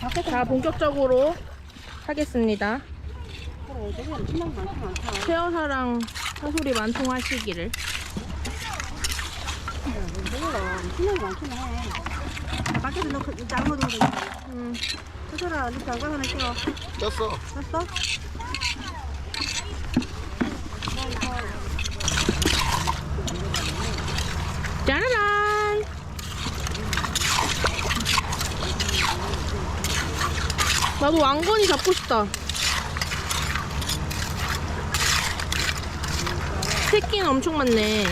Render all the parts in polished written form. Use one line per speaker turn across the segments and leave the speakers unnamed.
자, 본격적으로 하겠습니다. 최여사랑 사소리 만통하시기를.
신경이 많긴 해. 밖에서 넣고 작은 거 넣으면 되겠네. 서서라, 니 장갑 하나 끼워.
꼈어.
꼈어?
짜라란! 나도 왕건이 잡고 싶다. 새끼는 엄청 많네.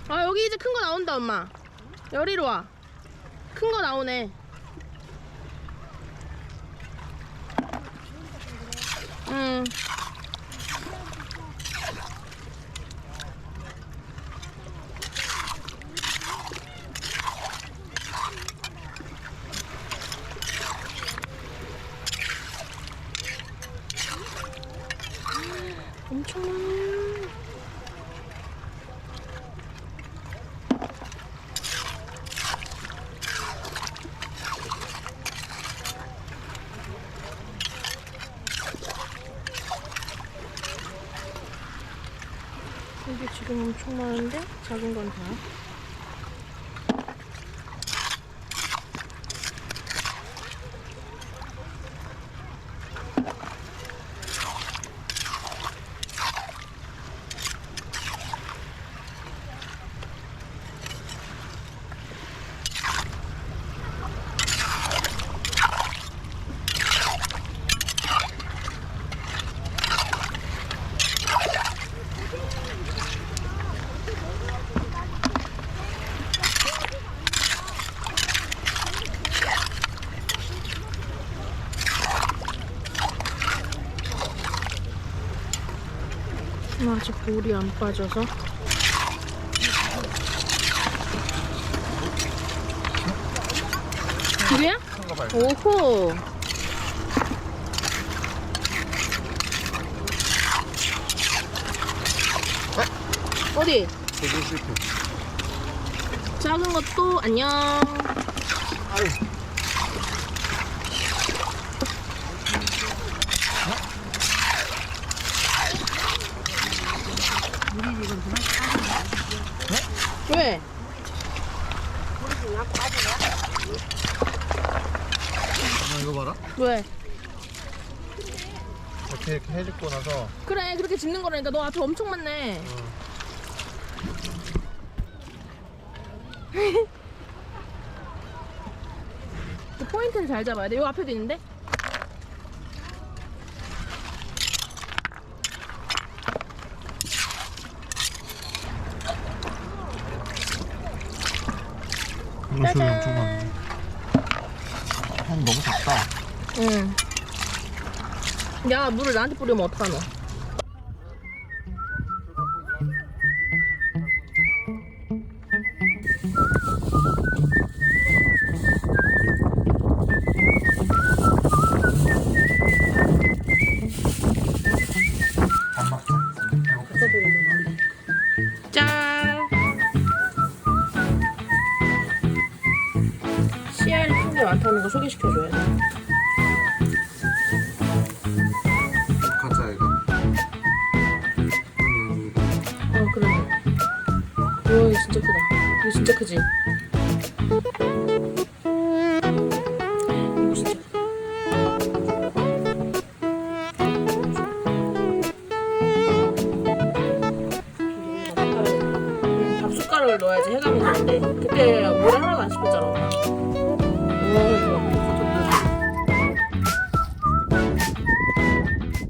아, 여기 이제 큰 거 나온다, 엄마. 여리로 와. 큰 거 나오네. 응. 엄청 많아. 이게 지금 엄청 많은데 작은 건 다. 아직 볼이 안 빠져서. 그래야? 오호. 어디?
되게 실패.
작은 것도 안녕.
아유.
물이 지금 그만 빠지네.
왜?
물이 지금 약 빠지네.
이거 봐라.
왜?
이렇게 해집고 나서
그래 그렇게 짚는 거라니까. 너 앞에 엄청 많네. 그 포인트를 잘 잡아야 돼. 요 앞에도 있는데?
이거 엄청 많네. 한 너무 작다.
응. 야 물을 나한테 뿌리면 어떡하노?
안 먹자.
짠! 씨알이 큰 게 많다는 거 소개시켜줘야 돼.
가자 이거.
아 그러네. 우와 이거 진짜 크다. 이거 진짜 크지? 이거 진짜 크다. 밥숟가락을 넣어야지 해감이 되는데 그때 물 하나도 안 씹혔잖아. 우와 이거